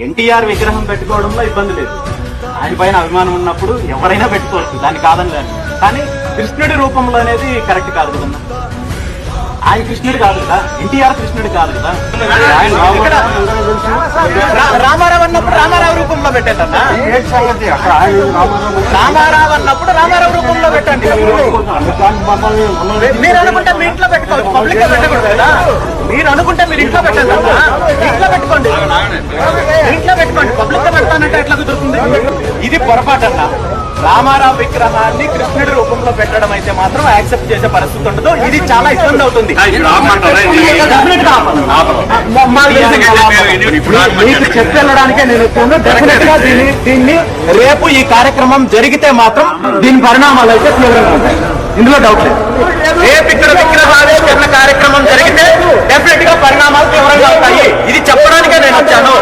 ఎన్టీఆర్ విగ్రహం పెట్టుకోవడంలో ఇబ్బంది లేదు. ఆయన పైన అభిమానం ఉన్నప్పుడు ఎవరైనా పెట్టుకోవచ్చు, దాన్ని కాదని లేదు. కానీ కృష్ణుడి రూపంలో అనేది కరెక్ట్ కాదు కదన్నా. ఆయన కృష్ణుడు కాదు కదా, ఎన్టీఆర్ కృష్ణుడు కాదు కదా. రామారావు అన్నప్పుడు రామారావు రూపంలో పెట్టండి. రామారావు అన్నప్పుడు రామారావు రూపంలో పెట్టండి. మీరు అనుకుంటే మీ ఇంట్లో పెట్టుకోవచ్చు, పబ్లిక్ గా పెట్టకూడదు కదా. మీరు అనుకుంటే మీరు ఇంట్లో పెట్టండి అన్న, ఇంట్లో పెట్టుకోండి, ఇంట్లో పెట్టుకోండి. పబ్లిక్ గా పెడతానంటే ఎట్లా కుదురుతుంది? ఇది పొరపాటు అన్న. రామారావు విగ్రహాన్ని కృష్ణుడి రూపంలో పెట్టడం అయితే మాత్రం యాక్సెప్ట్ చేసే పరిస్థితి ఉండదు. ఇది చాలా ఇబ్బంది అవుతుంది. మీకు చెప్పి వెళ్ళడానికే నేను డెఫినెట్ గా దీన్ని రేపు ఈ కార్యక్రమం జరిగితే మాత్రం దీని పరిణామాలు అయితే తీవ్రంగా ఉంటాయి, ఇందులో డౌట్ లేదు. రేపు ఇక్కడ విగ్రహావిష్కరణ కార్యక్రమం జరిగితే డెఫినెట్ గా పరిణామాలు తీవ్రంగా ఉంటాయి. ఇది చెప్పడానికే నేను వచ్చాను.